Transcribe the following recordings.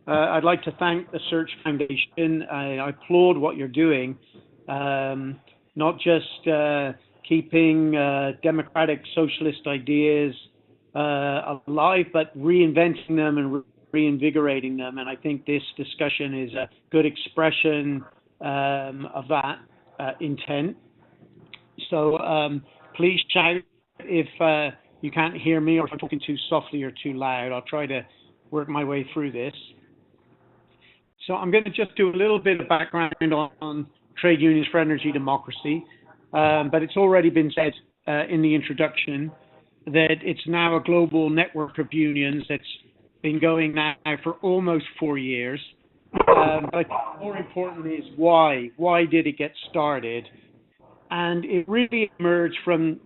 I'd like to thank the Search Foundation. I applaud what you're doing, not just keeping democratic socialist ideas alive, but reinventing them and reinvigorating them. And I think this discussion is a good expression of that intent. So please shout if you can't hear me or if I'm talking too softly or too loud. I'll try to work my way through this. So I'm going to just do a little bit of background on trade unions for energy democracy, but it's already been said in the introduction that it's now a global network of unions that's been going now for almost 4 years. But I think more importantly is why. Why did it get started? And it really emerged from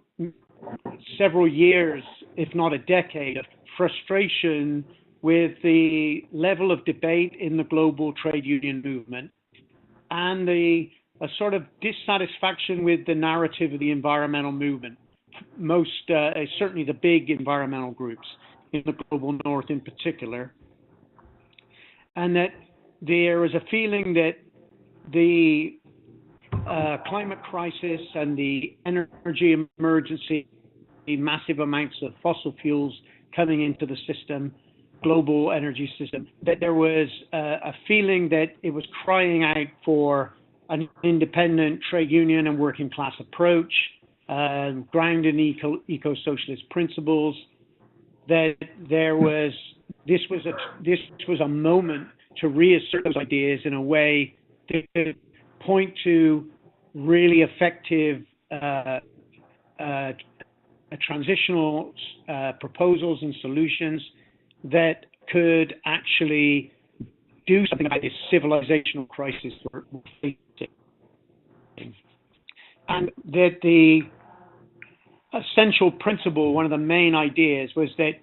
several years, if not a decade, of frustration with the level of debate in the global trade union movement and a sort of dissatisfaction with the narrative of the environmental movement, certainly the big environmental groups in the global north in particular, and that there was a feeling that the climate crisis and the energy emergency, the massive amounts of fossil fuels coming into the system, global energy system, that there was a feeling that it was crying out for an independent trade union and working class approach, grounded in eco-socialist principles, that this was a moment to reassert those ideas in a way to point to really effective transitional proposals and solutions that could actually do something about this civilizational crisis we're facing. And that the essential principle, one of the main ideas, was that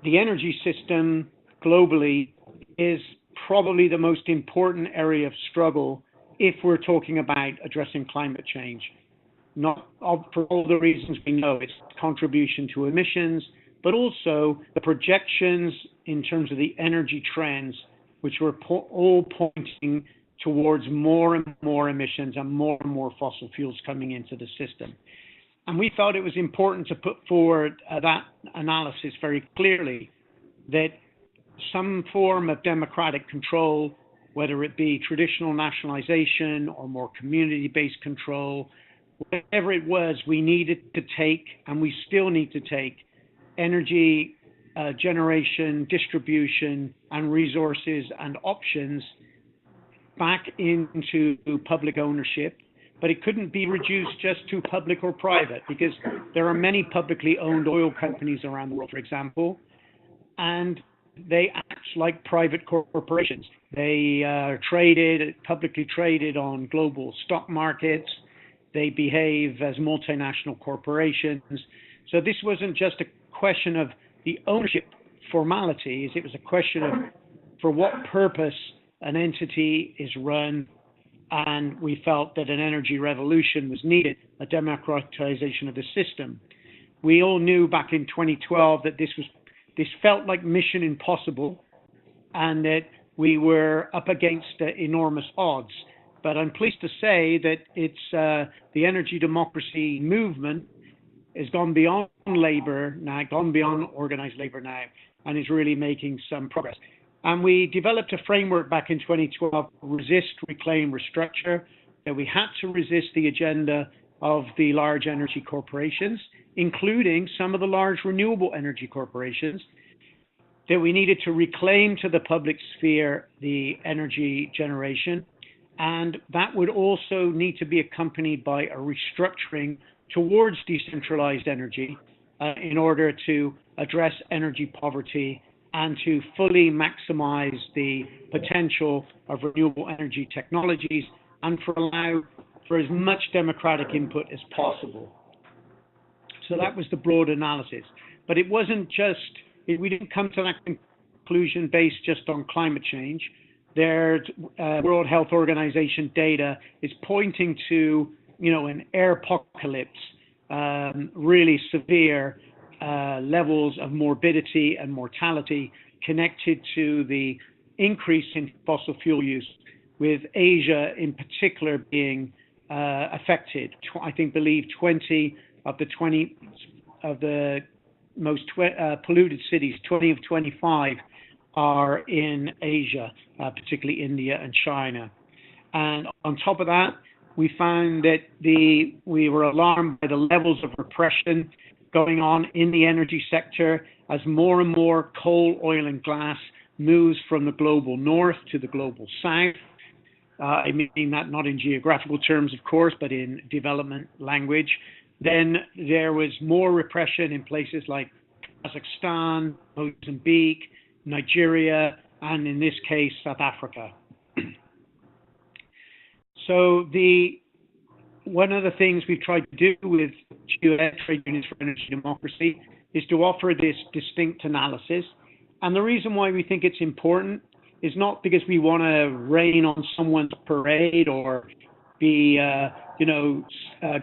the energy system globally is probably the most important area of struggle if we're talking about addressing climate change. Not for all the reasons we know, its contribution to emissions, but also the projections in terms of the energy trends, which were all pointing towards more and more emissions and more fossil fuels coming into the system. And we thought it was important to put forward that analysis very clearly, that some form of democratic control, whether it be traditional nationalization or more community-based control, whatever it was, we needed to take, and we still need to take, energy generation, distribution, and resources and options back into public ownership. But it couldn't be reduced just to public or private, because there are many publicly owned oil companies around the world, for example, and they act like private corporations. They are publicly traded on global stock markets. They behave as multinational corporations. So this wasn't just a question of the ownership formalities. It was a question of for what purpose an entity is run. And we felt that an energy revolution was needed, a democratization of the system. We all knew back in 2012 that this felt like mission impossible, and that we were up against enormous odds. But I'm pleased to say that it's the energy democracy movement has gone beyond labor now, gone beyond organized labor now, and is really making some progress. And we developed a framework back in 2012, resist, reclaim, restructure, that we had to resist the agenda of the large energy corporations, including some of the large renewable energy corporations, that we needed to reclaim to the public sphere the energy generation. And that would also need to be accompanied by a restructuring towards decentralized energy in order to address energy poverty and to fully maximize the potential of renewable energy technologies and allow for as much democratic input as possible. So that was the broad analysis. But it wasn't just, we didn't come to that conclusion based just on climate change. Their World Health Organization data is pointing to, an air apocalypse, really severe levels of morbidity and mortality connected to the increase in fossil fuel use, with Asia in particular being affected. I believe 20 of the most polluted cities, 20 of 25 are in Asia, particularly India and China. And on top of that, we found that we were alarmed by the levels of repression going on in the energy sector as more and more coal, oil, and gas moves from the global north to the global south. I mean that not in geographical terms, of course, but in development language. Then there was more repression in places like Kazakhstan, Mozambique, Nigeria, and in this case, South Africa. So one of the things we've tried to do with Trade Unions for Energy Democracy is to offer this distinct analysis. And the reason why we think it's important is not because we want to rain on someone's parade or be,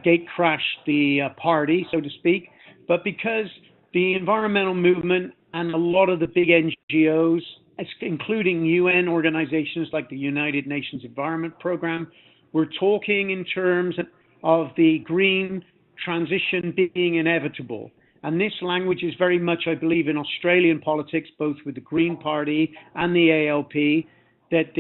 gate crash the party, so to speak, but because the environmental movement and a lot of the big NGOs, including UN organizations like the United Nations Environment Program, we're talking in terms of the green transition being inevitable. And this language is very much, I believe, in Australian politics, both with the Green Party and the ALP, that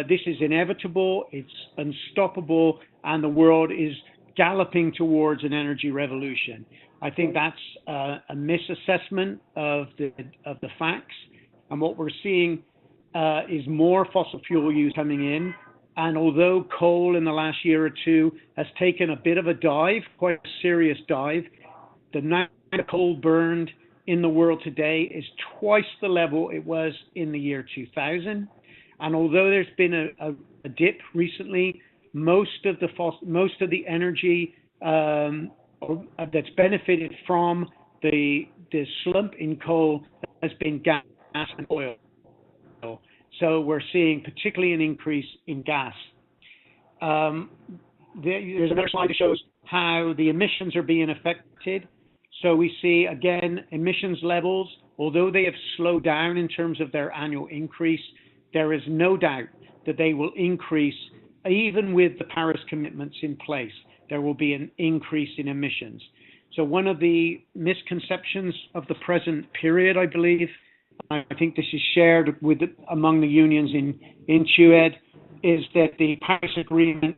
this is inevitable, it's unstoppable, and the world is galloping towards an energy revolution. I think that's a misassessment of the facts. And what we're seeing is more fossil fuel use coming in. And although coal in the last year or two has taken a bit of a dive, quite a serious dive, the amount of coal burned in the world today is twice the level it was in the year 2000. And although there's been a dip recently, most of the energy that's benefited from the slump in coal has been gas and oil. So we're seeing particularly an increase in gas. There's another slide that shows how the emissions are being affected. So we see, again, emissions levels, although they have slowed down in terms of their annual increase, there is no doubt that they will increase even with the Paris commitments in place. There will be an increase in emissions. So one of the misconceptions of the present period, I believe, I think this is shared among the unions in TUED, is that the Paris Agreement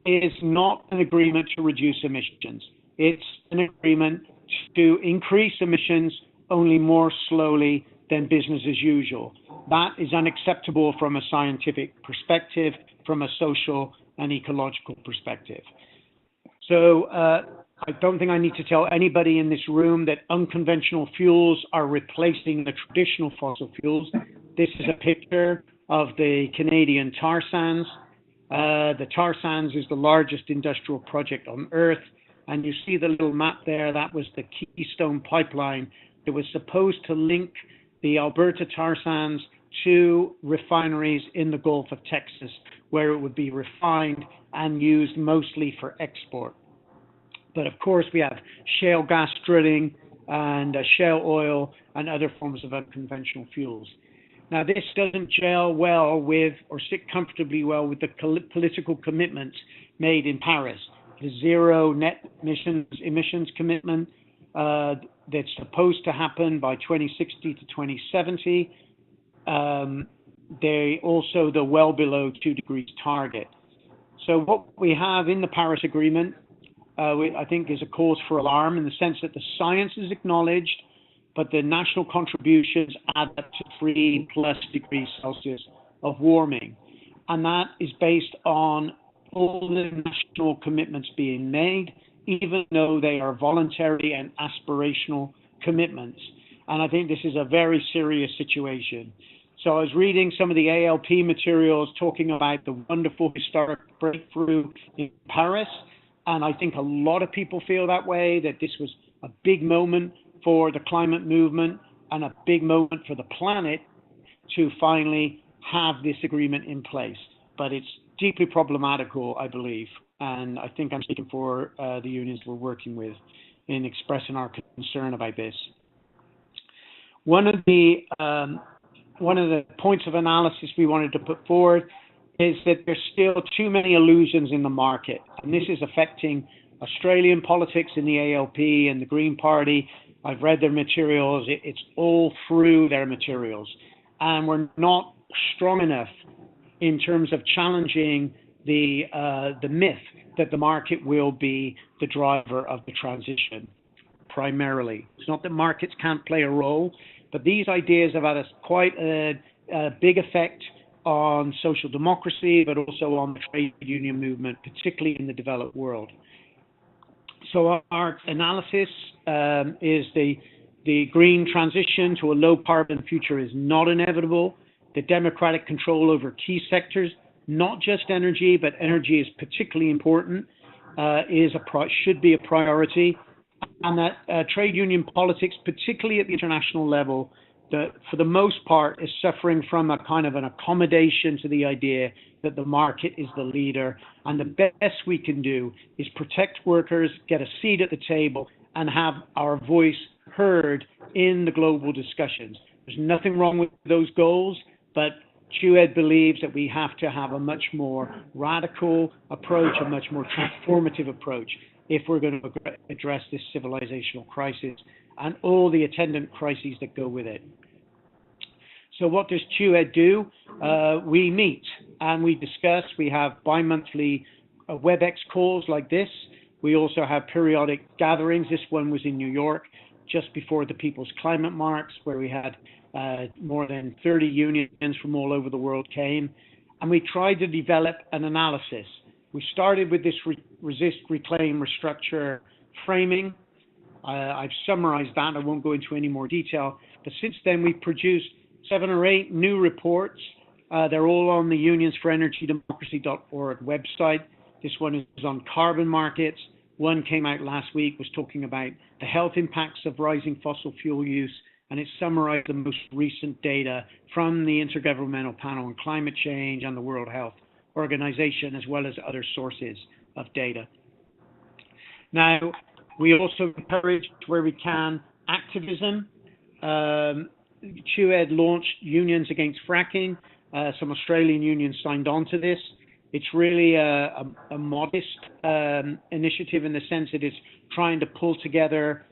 is not an agreement to reduce emissions. It's an agreement to increase emissions only more slowly than business as usual. That is unacceptable from a scientific perspective, from a social and ecological perspective. So I don't think I need to tell anybody in this room that unconventional fuels are replacing the traditional fossil fuels. This is a picture of the Canadian tar sands. The tar sands is the largest industrial project on Earth. And you see the little map there, that was the Keystone Pipeline that was supposed to link the Alberta tar sands to refineries in the Gulf of Texas, where it would be refined and used mostly for export. But of course, we have shale gas drilling and shale oil and other forms of unconventional fuels. Now, this doesn't gel well with or sit comfortably well with the political commitments made in Paris. The zero net emissions commitment that's supposed to happen by 2060 to 2070. They also the well below 2 degrees target. So what we have in the Paris Agreement, I think, is a cause for alarm in the sense that the science is acknowledged, but the national contributions add up to 3+ degrees Celsius of warming. And that is based on all the national commitments being made, even though they are voluntary and aspirational commitments. And I think this is a very serious situation. So I was reading some of the ALP materials talking about the wonderful historic breakthrough in Paris. And I think a lot of people feel that way, that this was a big moment for the climate movement and a big moment for the planet to finally have this agreement in place. But it's deeply problematical, I believe. And I think I'm speaking for the unions we're working with in expressing our concern about this. One of the one of the points of analysis we wanted to put forward is that there's still too many illusions in the market, and this is affecting Australian politics in the ALP and the Green Party. I've read their materials. It's all through their materials, and we're not strong enough in terms of challenging the myth that the market will be the driver of the transition primarily. It's not that markets can't play a role, but these ideas have had quite a big effect on social democracy, but also on the trade union movement, particularly in the developed world. So our analysis is the green transition to a low carbon future is not inevitable. The democratic control over key sectors, not just energy, but energy is particularly important, should be a priority. And that trade union politics, particularly at the international level, that for the most part is suffering from a kind of an accommodation to the idea that the market is the leader, and the best we can do is protect workers, get a seat at the table, and have our voice heard in the global discussions. There's nothing wrong with those goals, but QED believes that we have to have a much more radical approach, a much more transformative approach, if we're going to address this civilizational crisis and all the attendant crises that go with it. So what does QED do? We meet and we discuss. We have bi-monthly WebEx calls like this. We also have periodic gatherings. This one was in New York just before the People's Climate March, where we had more than 30 unions from all over the world came. And we tried to develop an analysis. We started with this resist, reclaim, restructure framing. I've summarized that. I won't go into any more detail. But since then, we've produced 7 or 8 new reports. They're all on the unionsforenergydemocracy.org website. This one is on carbon markets. One came out last week, was talking about the health impacts of rising fossil fuel use, and it summarized the most recent data from the Intergovernmental Panel on Climate Change and the World Health Organization, as well as other sources of data. Now, we also encourage, where we can, activism. QED launched Unions Against Fracking. Some Australian unions signed on to this. It's really a modest initiative in the sense that it's trying to pull together,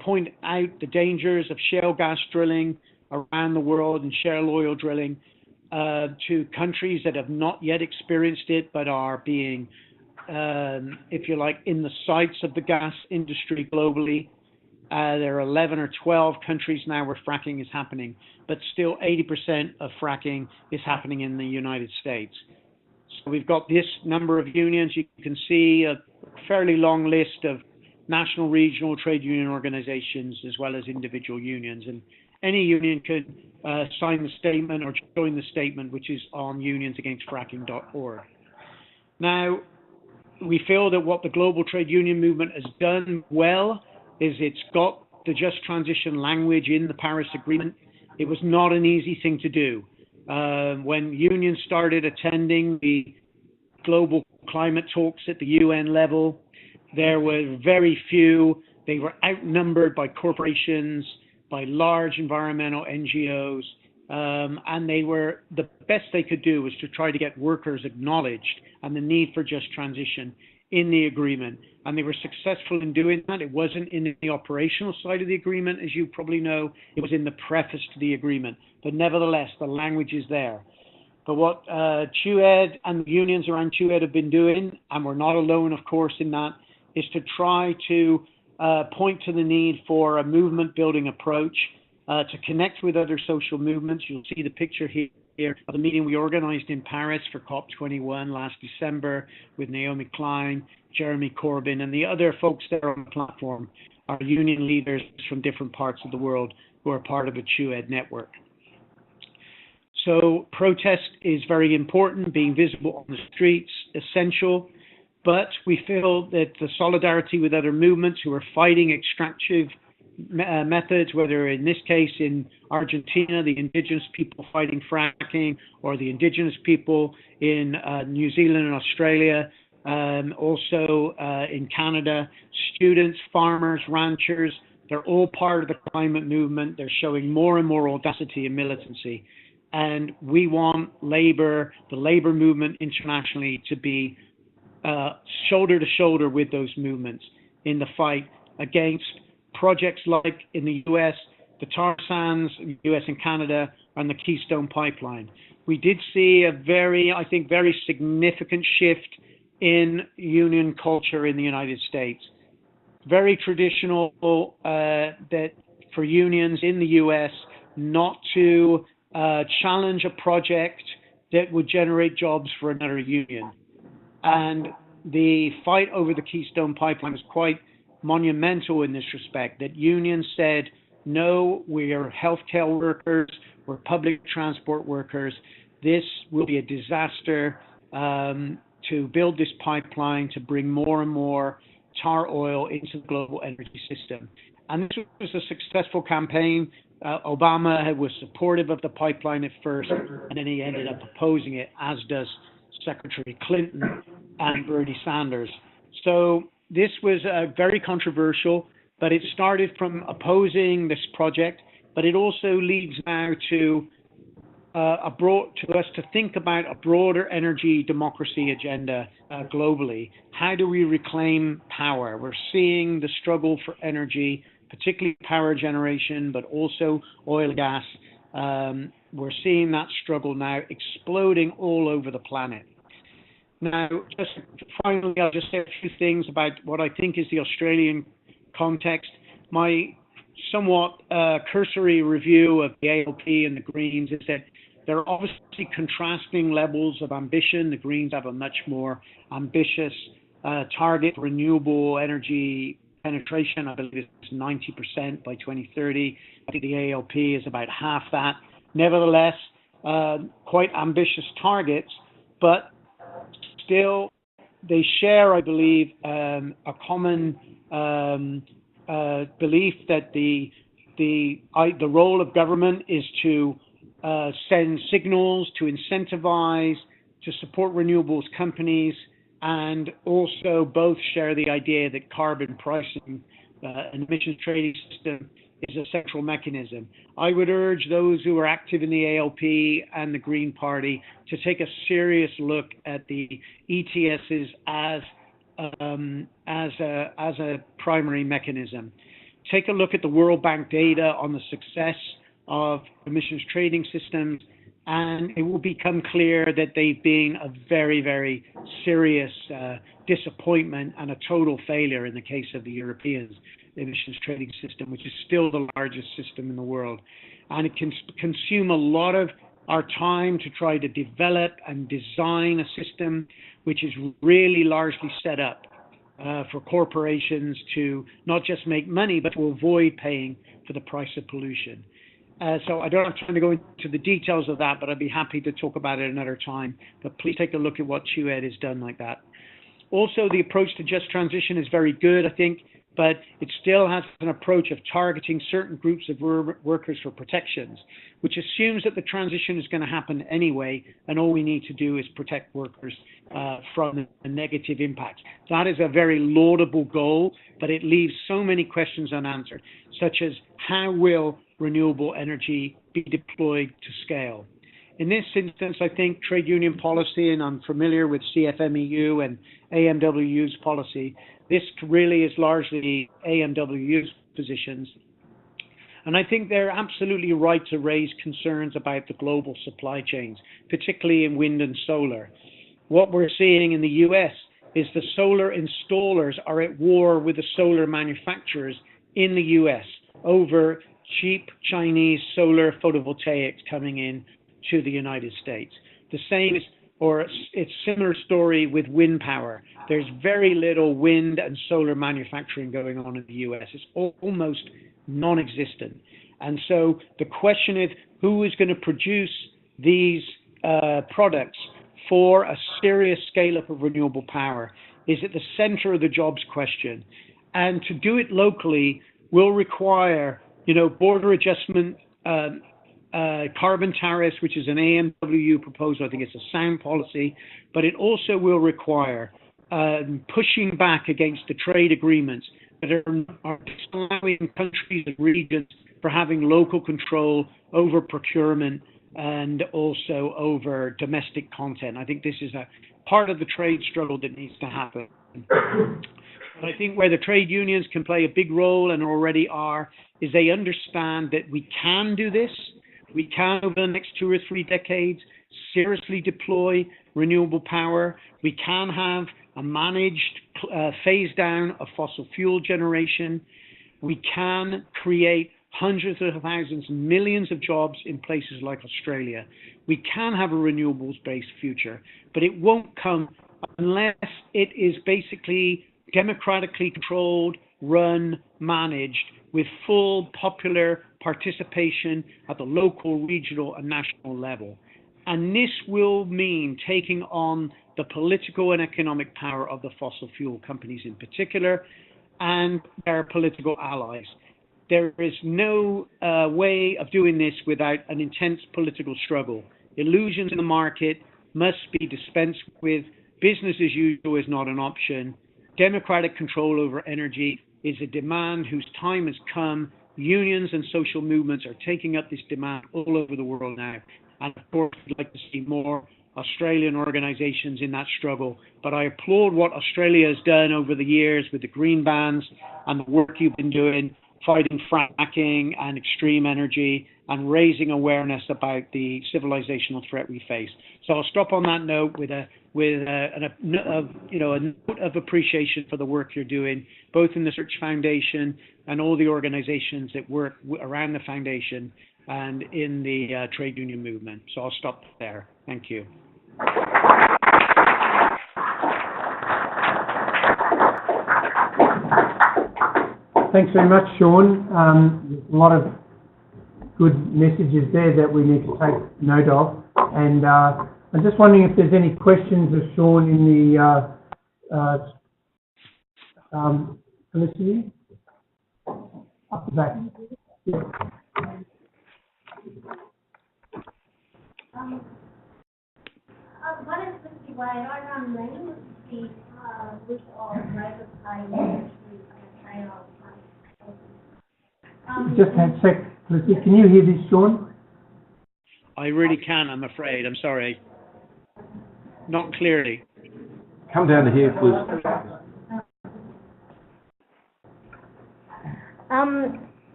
point out the dangers of shale gas drilling around the world and shale oil drilling to countries that have not yet experienced it but are being, if you like, in the sights of the gas industry globally. There are 11 or 12 countries now where fracking is happening, but still 80% of fracking is happening in the United States. So we've got this number of unions. You can see a fairly long list of national, regional trade union organizations, as well as individual unions. And any union could sign the statement or join the statement, which is on unionsagainstfracking.org. Now, we feel that what the global trade union movement has done well is it's got the just transition language in the Paris Agreement. It was not an easy thing to do. When unions started attending the global climate talks at the UN level, there were very few. They were outnumbered by corporations, by large environmental NGOs, and the best they could do was to try to get workers acknowledged and the need for just transition in the agreement. And they were successful in doing that. It wasn't in the operational side of the agreement, as you probably know. It was in the preface to the agreement. But nevertheless, the language is there. But what QED and the unions around QED have been doing, and we're not alone, of course, in that, is to try to point to the need for a movement-building approach to connect with other social movements. You'll see the picture here of the meeting we organized in Paris for COP21 last December with Naomi Klein, Jeremy Corbyn, and the other folks that are on the platform are union leaders from different parts of the world who are part of the QED network. So protest is very important, being visible on the streets, essential, but we feel that the solidarity with other movements who are fighting extractive methods, whether in this case in Argentina, the indigenous people fighting fracking, or the indigenous people in New Zealand and Australia, also in Canada, students, farmers, ranchers, They're all part of the climate movement. They're showing more and more audacity and militancy. And we want labor, the labor movement internationally, to be shoulder to shoulder with those movements in the fight against projects like in the US, the tar sands, US and Canada, and the Keystone Pipeline. We did see a I think, very significant shift in union culture in the United States. Very traditional that for unions in the US not to challenge a project that would generate jobs for another union. And the fight over the Keystone Pipeline was quite monumental in this respect, that unions said, no, we are healthcare workers, we're public transport workers. This will be a disaster to build this pipeline to bring more and more tar oil into the global energy system. And this was a successful campaign. Obama was supportive of the pipeline at first, and then he ended up opposing it, as does Secretary Clinton and Bernie Sanders. So this was very controversial, but it started from opposing this project, but it also leads now to us to think about a broader energy democracy agenda globally. How do we reclaim power? We're seeing the struggle for energy, particularly power generation, but also oil and gas. We're seeing that struggle now exploding all over the planet. Now, just finally, I'll just say a few things about what I think is the Australian context. My somewhat cursory review of the ALP and the Greens is that there are obviously contrasting levels of ambition. The Greens have a much more ambitious target for renewable energy penetration. I believe it's 90% by 2030. I think the ALP is about half that. Nevertheless, quite ambitious targets, but still they share, I believe, a common belief that the role of government is to send signals, to incentivize, to support renewables companies, and also both share the idea that carbon pricing, an emissions trading system, is a central mechanism. I would urge those who are active in the ALP and the Green Party to take a serious look at the ETSs as a primary mechanism. Take a look at the World Bank data on the success of emissions trading systems, and it will become clear that they've been a very, very serious disappointment and a total failure in the case of the European emissions trading system, which is still the largest system in the world. And it can consume a lot of our time to try to develop and design a system which is really largely set up for corporations to not just make money, but to avoid paying for the price of pollution. So I don't have time to go into the details of that, but I'd be happy to talk about it another time. But please take a look at what CHUED has done like that. Also, the approach to just transition is very good, I think, but it still has an approach of targeting certain groups of workers for protections, which assumes that the transition is going to happen anyway, and all we need to do is protect workers from the negative impacts. That is a very laudable goal, but it leaves so many questions unanswered, such as how will renewable energy be deployed to scale? In this instance, I think trade union policy, and I'm familiar with CFMEU and AMWU's policy, this really is largely AMWU's positions. And I think they're absolutely right to raise concerns about the global supply chains, particularly in wind and solar. What we're seeing in the US is the solar installers are at war with the solar manufacturers in the US over cheap Chinese solar photovoltaics coming in to the United States. The same is, or it's similar story with wind power. There's very little wind and solar manufacturing going on in the US. It's almost non-existent. And so the question is, who is going to produce these products for a serious scale-up of renewable power is at the center of the jobs question. And to do it locally will require, border adjustment, carbon tariffs, which is an AMWU proposal. I think it's a sound policy, but it also will require pushing back against the trade agreements that are allowing countries and regions for having local control over procurement and also over domestic content. I think this is a part of the trade struggle that needs to happen. But I think where the trade unions can play a big role, and already are, is they understand that we can do this. We can, over the next 2 or 3 decades, seriously deploy renewable power. We can have a managed phase down of fossil fuel generation. We can create hundreds of thousands, millions of jobs in places like Australia. We can have a renewables-based future, but it won't come unless it is basically democratically controlled, run, managed, with full popular participation at the local, regional, and national level. And this will mean taking on the political and economic power of the fossil fuel companies in particular, and their political allies. There is no way of doing this without an intense political struggle. Illusions in the market must be dispensed with. Business as usual is not an option. Democratic control over energy is a demand whose time has come. Unions and social movements are taking up this demand all over the world now. And of course, we'd like to see more Australian organizations in that struggle. But I applaud what Australia has done over the years with the green bans and the work you've been doing, fighting fracking and extreme energy, and raising awareness about the civilizational threat we face. So I'll stop on that note with a note of appreciation for the work you're doing, both in the Search Foundation and all the organizations that work around the foundation and in the trade union movement. So I'll stop there. Thank you. Thanks very much, Sean. A lot of good messages there that we need to take note of. And I'm just wondering if there's any questions of Sean in the Felicity? Up the back. Yeah. My name is Felicity Wade. I run Lean, which is the group of Labour Party Just a sec, Felicity. Can you hear this, Sean? I really can, I'm afraid. I'm sorry. Not clearly. Come down to here, please.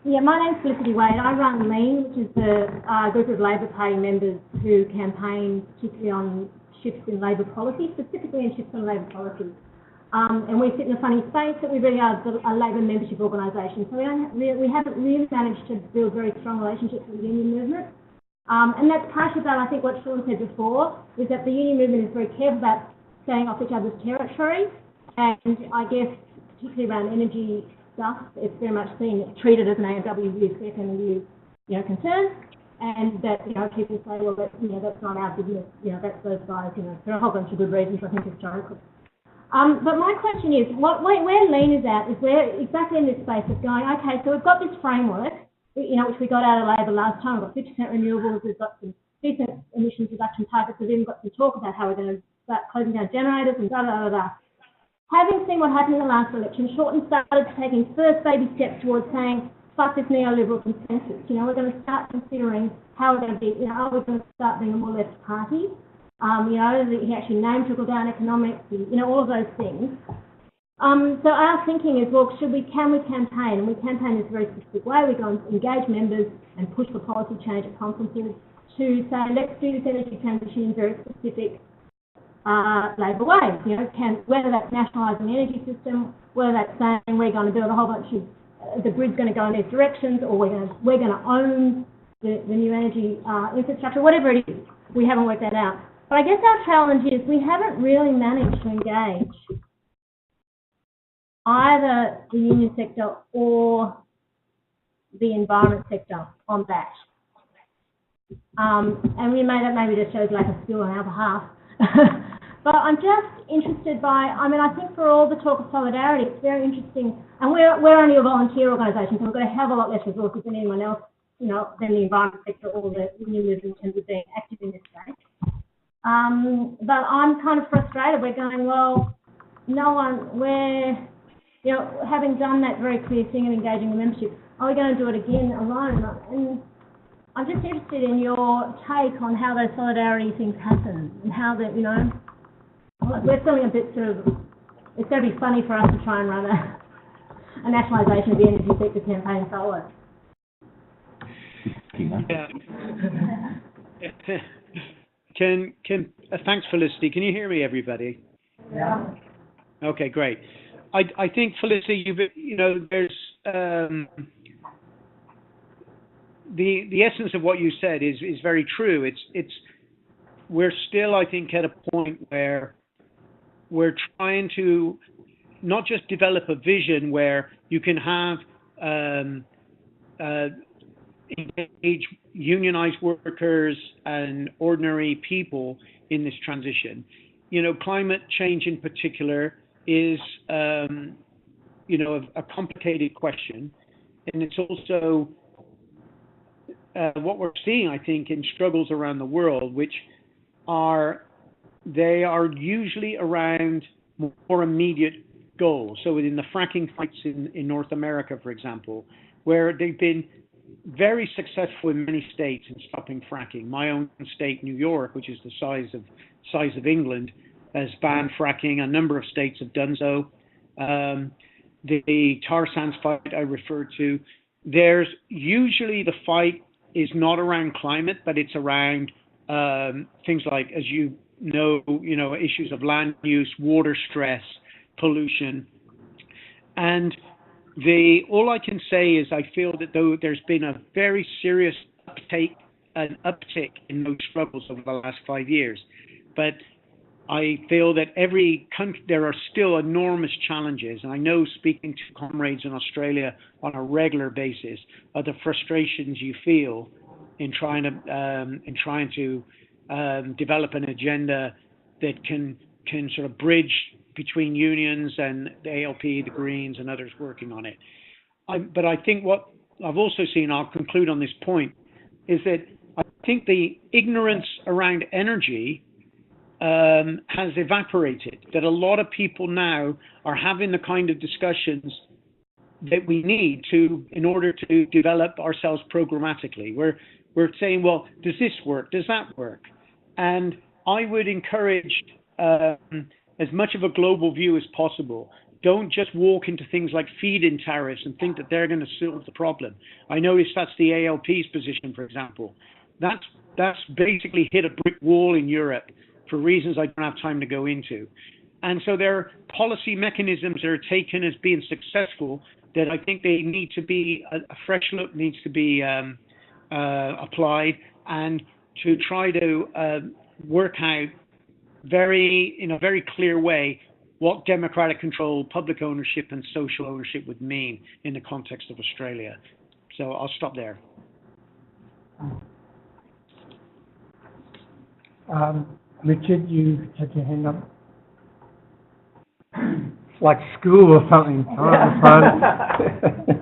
Yeah, my name's Felicity Wade. I run Lean, which is the group of Labour Party members who campaign particularly on shifts in Labour policy, specifically in shifts in Labour policy. And we sit in a funny space that we really are a Labour membership organisation. So we haven't really managed to build very strong relationships with the union movement. And that's partially about, I think, what Sean said before, is that the union movement is very careful about staying off each other's territory. And I guess, particularly around energy stuff, it's very much treated as an AMW FMU, concern, and that people say, well, that's not our business, that's those guys, for a whole bunch of good reasons, I think, historically. But my question is, where Lean is at is we're exactly in this space of going, okay, so we've got this framework, which we got out of Labor last time. We've got 50% renewables, we've got some decent emissions reduction targets, we've even got some talk about how we're going to start closing down generators and da-da-da-da. Having seen what happened in the last election, Shorten started taking first baby steps towards saying, fuck this neoliberal consensus. We're going to start considering how we're going to be, are we going to start being a more left party? He actually named trickle-down economics, and, all of those things. So our thinking is, well, can we campaign? And we campaign in a very specific way. We go and engage members and push for policy change at conferences to say, let's do this energy transition in very specific Labour ways, whether that's nationalising the energy system, whether that's saying we're going to build a whole bunch of, the grid's going to go in these directions, or we're going to own the new energy infrastructure, whatever it is. We haven't worked that out. But I guess our challenge is we haven't really managed to engage either the union sector or the environment sector on that. And maybe just shows lack of skill on our behalf. But I'm just interested I think for all the talk of solidarity, it's very interesting. And we're only a volunteer organisation, so we've got a hell of a lot less resources than anyone else, than the environment sector or the union movement in terms of being active in this space. But I'm kind of frustrated. We're going, well, you know, having done that very clear thing and engaging the membership, are we going to do it again alone? And I'm just interested in your take on how those solidarity things happen and how that, you know, we're feeling a bit sort of, it's going to be funny for us to try and run a nationalisation of the energy sector campaign solo. Yeah. Thanks, Felicity. Can you hear me, everybody? Yeah. Okay, great. I think, Felicity, there's the essence of what you said is very true. We're still, I think, at a point where we're trying to not just develop a vision where you can have engage unionized workers and ordinary people in this transition. You know, climate change in particular is, a complicated question, and it's also what we're seeing, I think, in struggles around the world, which are usually around more immediate goals. So within the fracking fights in North America, for example, where they've been very successful in many states in stopping fracking. My own state, New York, which is the size of England, has banned fracking. A number of states have done so. The tar sands fight I referred to, there's usually the fight is not around climate, but it's around things like, as you know, issues of land use, water stress, pollution. And all I can say is I feel that though there's been a very serious uptick in those struggles over the last 5 years, but I feel that every country, there are still enormous challenges. And I know, speaking to comrades in Australia on a regular basis, of the frustrations you feel in trying to develop an agenda that can sort of bridge between unions and the ALP, the Greens, and others working on it. But I think what I've also seen, I'll conclude on this point, is that I think the ignorance around energy has evaporated, that a lot of people now are having the kind of discussions that we need in order to develop ourselves programmatically. We're saying, well, does this work? Does that work? And I would encourage as much of a global view as possible. Don't just walk into things like feed-in tariffs and think that they're going to solve the problem. I notice that's the ALP's position, for example. That's basically hit a brick wall in Europe for reasons I don't have time to go into. And so there are policy mechanisms that are taken as being successful that I think they need to be, a fresh look needs to be applied, and to try to work out in a very clear way what democratic control, public ownership, and social ownership would mean in the context of Australia. So I'll stop there. Richard, you had your hand up. It's like school or something.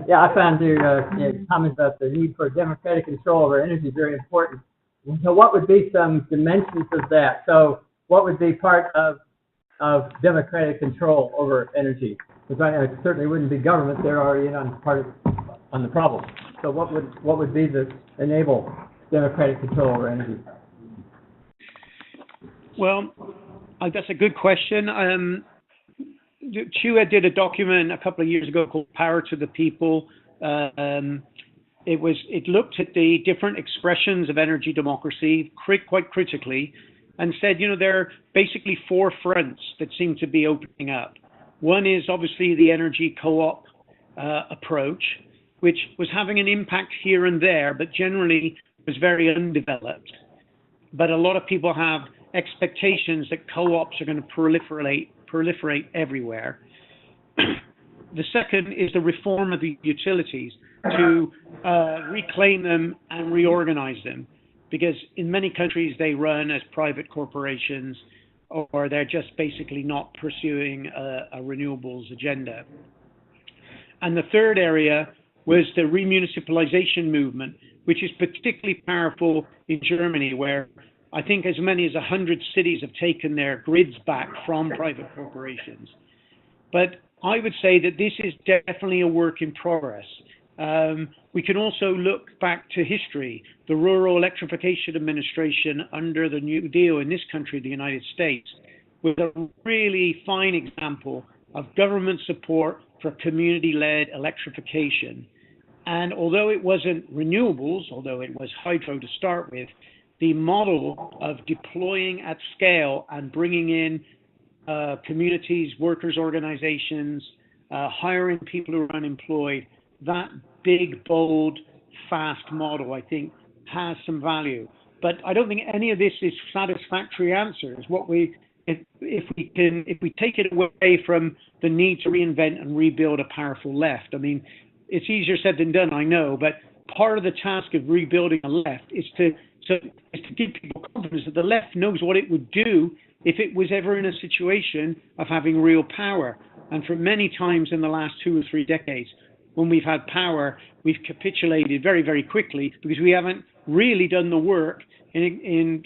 Yeah, I found your comment about the need for democratic control over energy very important. So what would be some dimensions of that? So what would be part of democratic control over energy? Because it certainly wouldn't be government. They're already in on the problem. So what would be the enable democratic control over energy? Well, that's a good question. Chua did a document a couple of years ago called Power to the People. It looked at the different expressions of energy democracy quite critically, and said, there are basically four fronts that seem to be opening up. One is obviously the energy co-op approach, which was having an impact here and there, but generally was very undeveloped. But a lot of people have expectations that co-ops are going to proliferate everywhere. The second is the reform of the utilities to reclaim them and reorganize them, because in many countries they run as private corporations, or they're just basically not pursuing a renewables agenda. And the third area was the remunicipalization movement, which is particularly powerful in Germany, where I think as many as 100 cities have taken their grids back from private corporations. But I would say that this is definitely a work in progress. We can also look back to history. The Rural Electrification Administration under the New Deal in this country, the United States, was a really fine example of government support for community-led electrification. And although it wasn't renewables, although it was hydro to start with, the model of deploying at scale and bringing in communities, workers' organizations, hiring people who are unemployed, that big, bold, fast model, I think, has some value. But I don't think any of this is satisfactory answers. If we take it away from the need to reinvent and rebuild a powerful left, I mean, it's easier said than done, I know, but part of the task of rebuilding a left is to give people confidence that the left knows what it would do if it was ever in a situation of having real power. And for many times in the last 2 or 3 decades, when we've had power, we've capitulated very, very quickly because we haven't really done the work in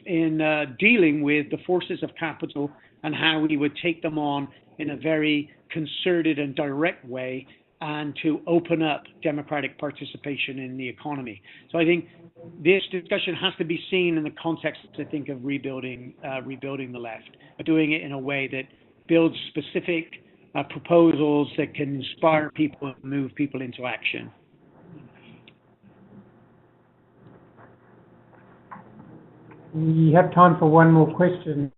dealing with the forces of capital and how we would take them on in a very concerted and direct way, and to open up democratic participation in the economy. So I think this discussion has to be seen in the context, I think, of rebuilding the left, doing it in a way that builds specific proposals that can inspire people and move people into action. We have time for one more question.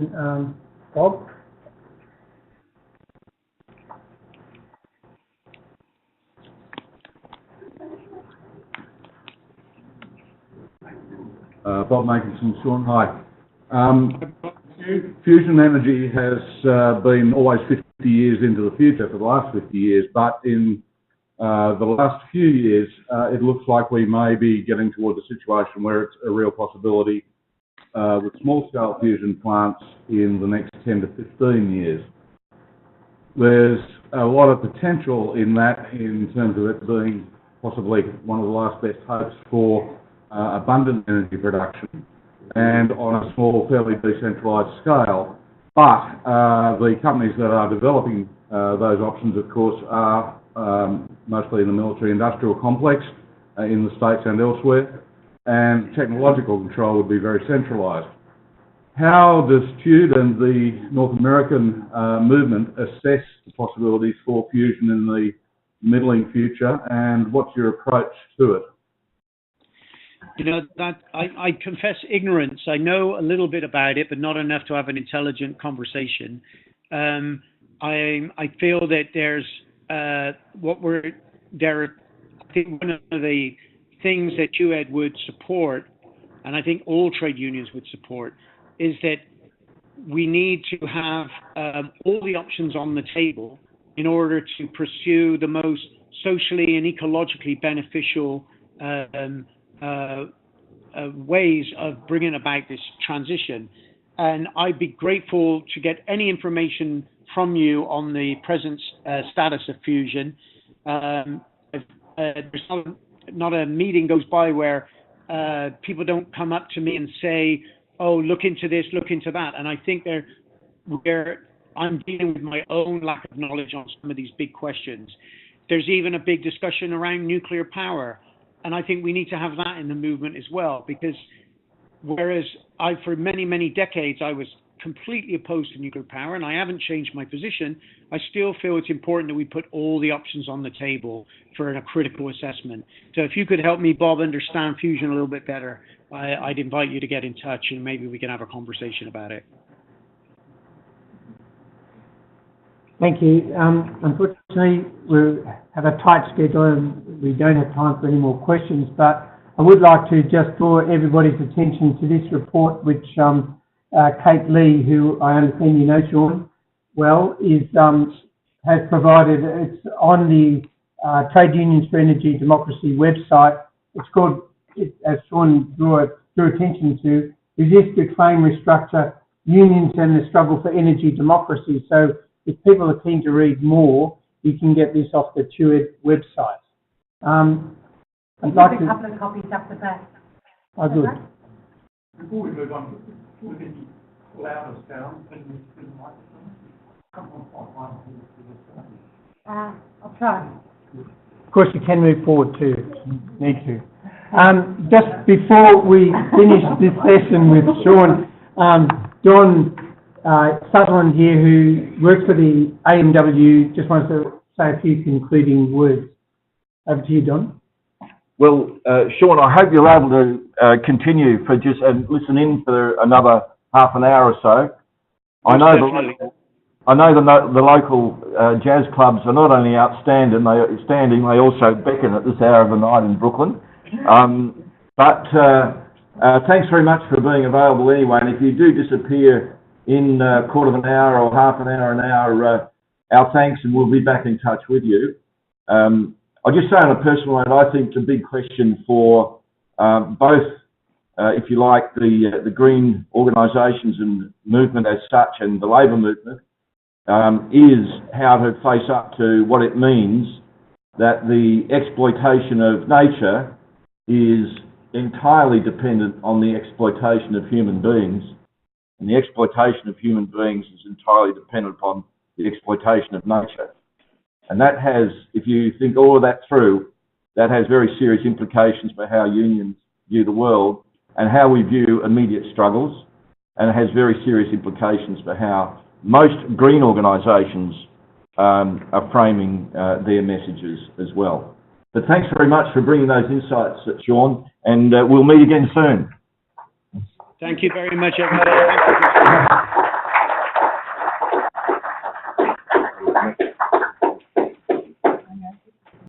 Bob? Bob Makinson, Sean, hi. Fusion energy has been always 50 years into the future for the last 50 years, but in the last few years, it looks like we may be getting towards a situation where it's a real possibility with small-scale fusion plants in the next 10 to 15 years. There's a lot of potential in that in terms of it being possibly one of the last best hopes for abundant energy production and on a small, fairly decentralised scale. But the companies that are developing those options, of course, are mostly in the military-industrial complex in the States and elsewhere, and technological control would be very centralised. How does TUDE and the North American movement assess the possibilities for fusion in the middling future, and what's your approach to it? You know, that I confess ignorance. I know a little bit about it, but not enough to have an intelligent conversation. I feel that there's I think one of the things that TUED would support, and I think all trade unions would support, is that we need to have all the options on the table in order to pursue the most socially and ecologically beneficial ways of bringing about this transition. And I'd be grateful to get any information from you on the present status of fusion. There's not a meeting goes by where people don't come up to me and say, oh, look into this, look into that. And I think I'm dealing with my own lack of knowledge on some of these big questions. There's even a big discussion around nuclear power. And I think we need to have that in the movement as well, because whereas for many, many decades, I was completely opposed to nuclear power, and I haven't changed my position, I still feel it's important that we put all the options on the table for a critical assessment. So if you could help me, Bob, understand fusion a little bit better, I'd invite you to get in touch, and maybe we can have a conversation about it. Thank you. Unfortunately, we have a tight schedule and we don't have time for any more questions, but I would like to just draw everybody's attention to this report, which Kate Lee, who I understand you know, Sean, well, has provided. It's on the Trade Unions for Energy Democracy website. It's called, as Sean drew attention to, Resist, Reclaim, Restructure, Unions and the Struggle for Energy Democracy. So if people are keen to read more, you can get this off the TUED website. I'd like to... a couple of copies up the back. Oh, good. Okay. Before we move on, would it allow us down when we microphone? Come on, I'll try. Of course, you can move forward too, if you need to. Just before we finish this session with Sean, Don Sutherland here, who works for the AMW, just wants to say a few concluding words. Over to you, Don. Well, Sean, I hope you're able to continue for just and listen in for another half an hour or so. I know the local jazz clubs are not only outstanding, they also beckon at this hour of the night in Brooklyn. But thanks very much for being available anyway. And if you do disappear in a quarter of an hour or half an hour, our thanks, and we'll be back in touch with you. I'll just say on a personal note, I think the big question for both, if you like, the green organisations and movement as such, and the labour movement, is how to face up to what it means that the exploitation of nature is entirely dependent on the exploitation of human beings, and the exploitation of human beings is entirely dependent upon the exploitation of nature. And that has, if you think all of that through, that has very serious implications for how unions view the world and how we view immediate struggles, and it has very serious implications for how most green organisations are framing their messages as well. But thanks very much for bringing those insights, Sean, and we'll meet again soon. Thank you very much, everybody.